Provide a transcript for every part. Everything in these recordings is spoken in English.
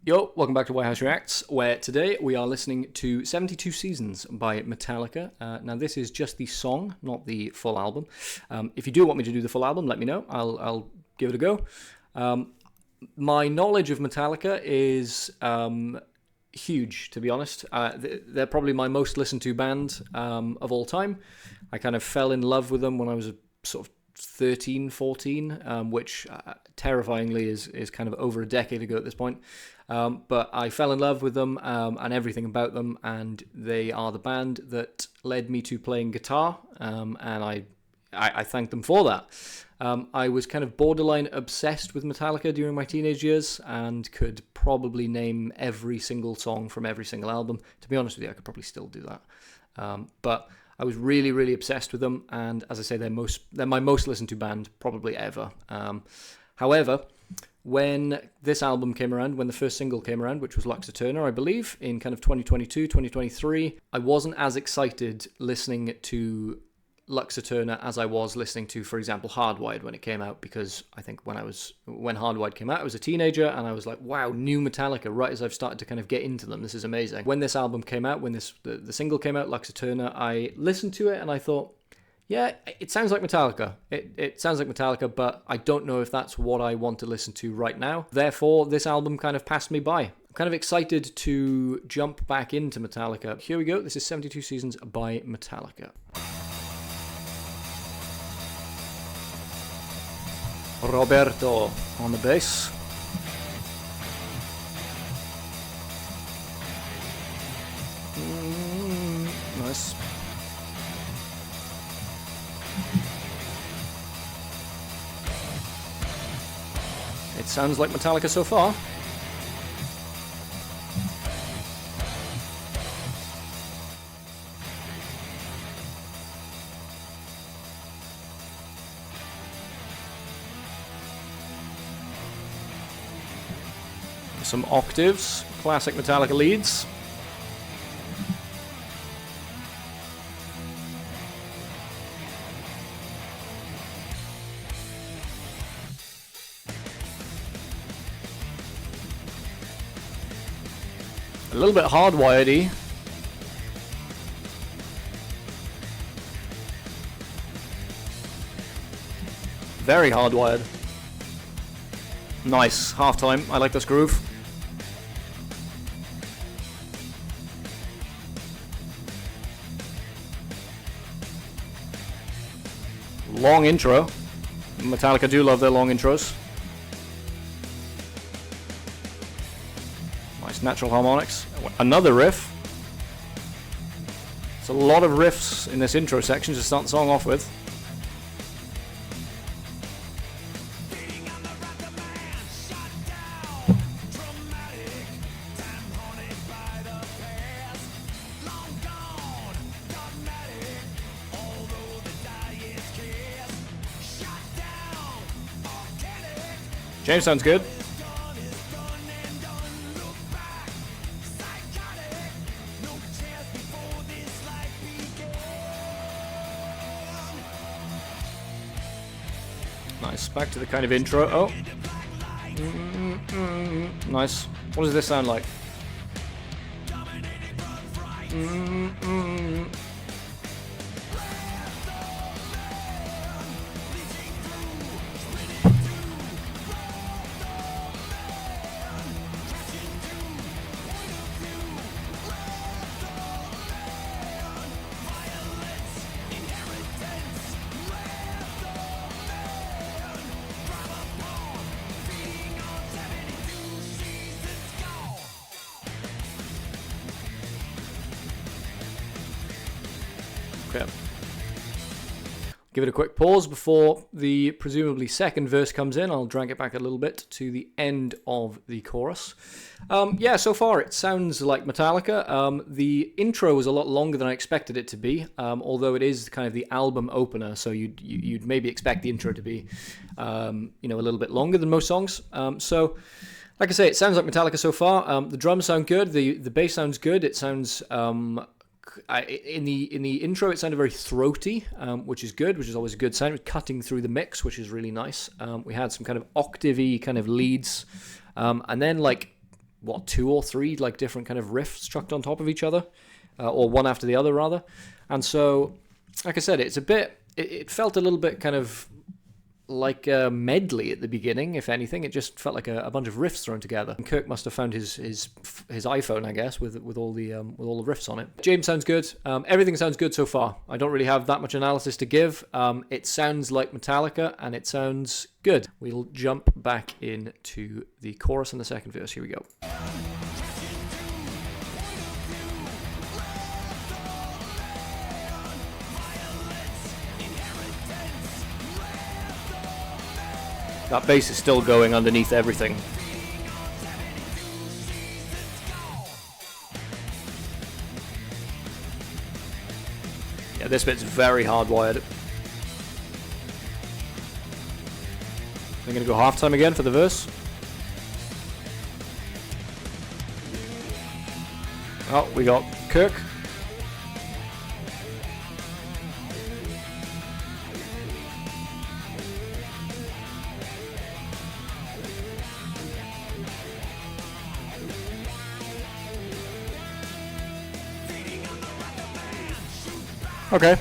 Yo, welcome back to White House Reacts, where today we are listening to 72 Seasons by Metallica. Now, this is just the song, not the full album. If you do want me to do the full album, let me know. I'll give it a go. My knowledge of Metallica is huge, to be honest. They're probably my most listened to band of all time. I kind of fell in love with them when I was sort of 13, 14, which terrifyingly is kind of over a decade ago at this point. But I fell in love with them and everything about them, and they are the band that led me to playing guitar, and I thank them for that. I was kind of borderline obsessed with Metallica during my teenage years and could probably name every single song from every single album. To be honest with you, I could probably still do that. But I was really, really obsessed with them, and as I say, they're my most listened to band probably ever. However, when this album came around, when the first single came around, which was Lux Eterna, I believe, in kind of 2022, 2023, I wasn't as excited listening to Lux Eterna as I was listening to, for example, Hardwired when it came out, because I think when Hardwired came out, I was a teenager, and I was like, wow, new Metallica, right as I've started to kind of get into them. This is amazing. When this album came out, when the single came out, Lux Eterna, I listened to it and I thought, yeah, it sounds like Metallica. It sounds like Metallica, but I don't know if that's what I want to listen to right now. Therefore, this album kind of passed me by. I'm kind of excited to jump back into Metallica. Here we go. This is 72 Seasons by Metallica. Roberto on the bass. Nice. It sounds like Metallica so far. Some octaves, classic Metallica leads. A little bit hardwired-y. Very hardwired. Nice, halftime. I like this groove. Long intro. Metallica do love their long intros. Nice natural harmonics. Another riff. It's a lot of riffs in this intro section to start the song off with. James sounds good. Nice. Back to the kind of intro. Oh. Nice. What does this sound like? Okay. Give it a quick pause before the presumably second verse comes in. I'll drag it back a little bit to the end of the chorus. Yeah, so far it sounds like Metallica. The intro was a lot longer than I expected it to be, although it is kind of the album opener, so you'd maybe expect the intro to be a little bit longer than most songs. So like I say, it sounds like Metallica so far. The drums sound good. The bass sounds good. It sounds in the intro, it sounded very throaty, which is good, which is always a good sign. Cutting through the mix, which is really nice. We had some kind of octavey kind of leads, and then like what, 2 or 3 like different kind of riffs chucked on top of each other, or one after the other rather. And so, like I said, it's a bit. It felt a little bit kind of like a medley at the beginning. If anything, it just felt like a bunch of riffs thrown together. And Kirk must have found his iPhone, I guess, with all the riffs on it. James sounds good. Everything sounds good so far. I don't really have that much analysis to give. It sounds like Metallica, and it sounds good. We'll jump back into the chorus and the second verse. Here we go. That bass is still going underneath everything. Yeah, this bit's very hardwired. I'm gonna go halftime again for the verse. Oh, we got Kirk. Okay.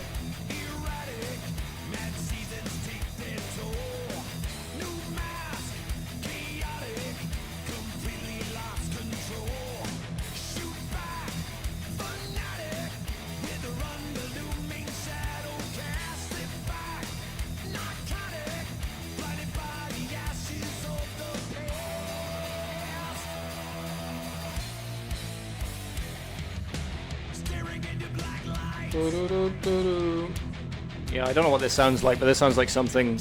Yeah, I don't know what this sounds like, but this sounds like something,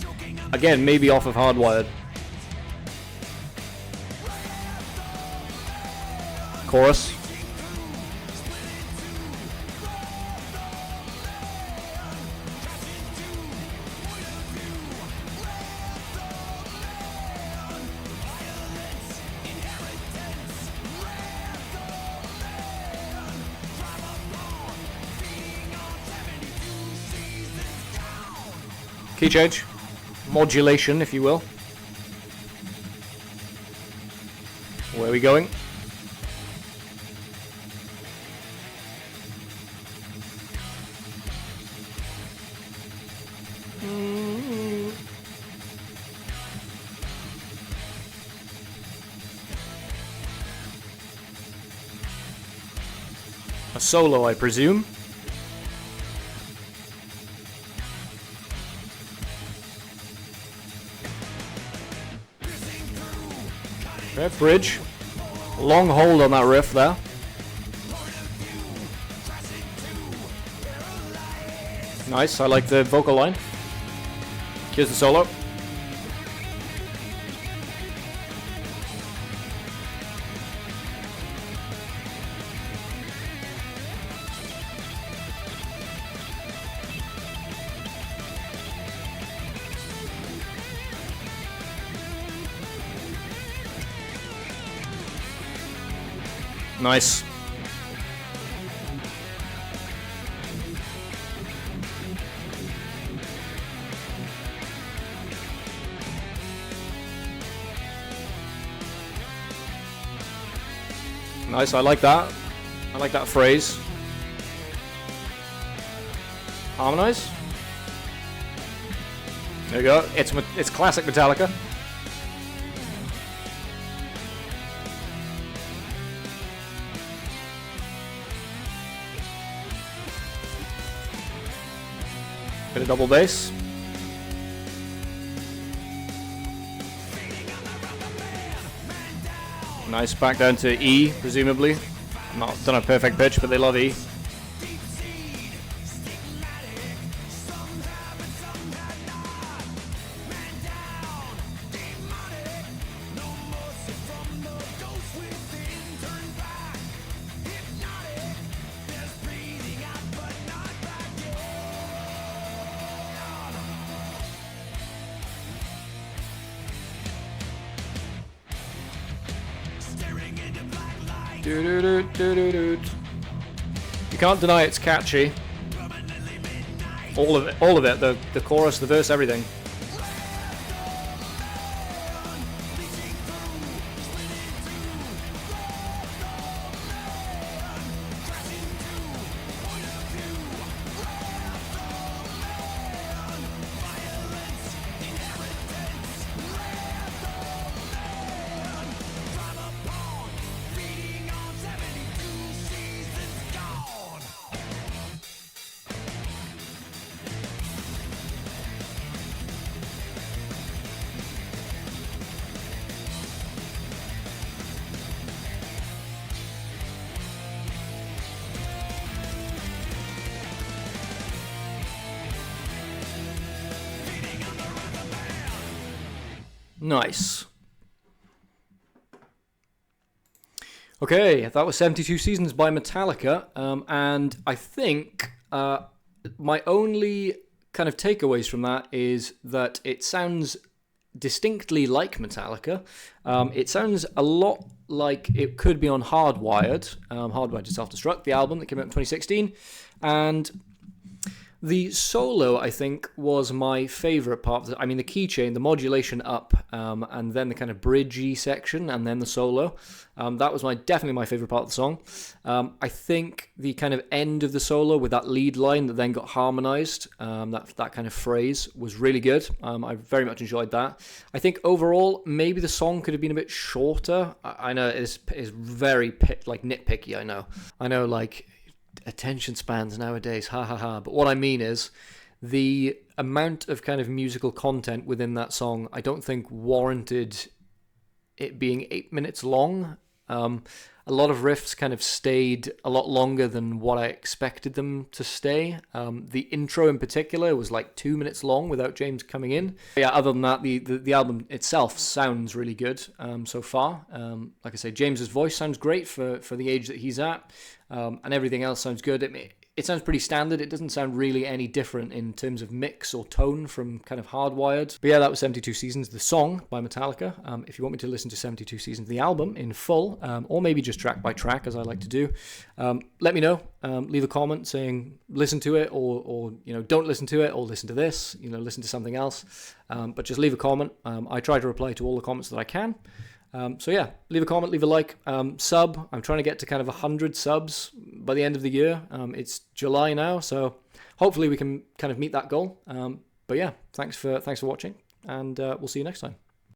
again, maybe off of Hardwired. Chorus. Key change, modulation, if you will. Where are we going? A solo, I presume. Okay, bridge. Long hold on that riff there. Nice, I like the vocal line. Here's the solo. Nice. Nice, I like that. I like that phrase. Harmonize. There you go. It's classic Metallica. Bit of double bass. Nice, back down to E, presumably. Not done a perfect pitch, but they love E. You can't deny it's catchy. All of it, the chorus, the verse, everything. Nice. Okay, that was 72 Seasons by Metallica, and I think my only kind of takeaways from that is that it sounds distinctly like Metallica. It sounds a lot like it could be on Hardwired, Hardwired to Self-Destruct, the album that came out in 2016, and the solo, I think, was my favourite part. I mean, the keychain, the modulation up, and then the kind of bridgey section, and then the solo. That was definitely my favourite part of the song. I think the kind of end of the solo with that lead line that then got harmonised, that kind of phrase, was really good. I very much enjoyed that. I think overall, maybe the song could have been a bit shorter. I know it is very nitpicky. I know, like, attention spans nowadays, ha ha ha. But what I mean is the amount of kind of musical content within that song, I don't think warranted it being 8 minutes long. A lot of riffs kind of stayed a lot longer than what I expected them to stay. The intro in particular was like 2 minutes long without James coming in. Yeah, other than that, the album itself sounds really good so far. Like I say, James's voice sounds great for the age that he's at, and everything else sounds good. It sounds pretty standard. It doesn't sound really any different in terms of mix or tone from kind of Hardwired. But yeah, that was 72 Seasons, the song by Metallica. If you want me to listen to 72 Seasons, the album in full, or maybe just track by track, as I like to do, let me know. Leave a comment saying listen to it, or don't listen to it, or listen to this, listen to something else. But just leave a comment. I try to reply to all the comments that I can. So yeah, leave a comment, leave a like, sub. I'm trying to get to kind of 100 subs by the end of the year. It's July now, so hopefully we can kind of meet that goal. But yeah, thanks for watching, and we'll see you next time.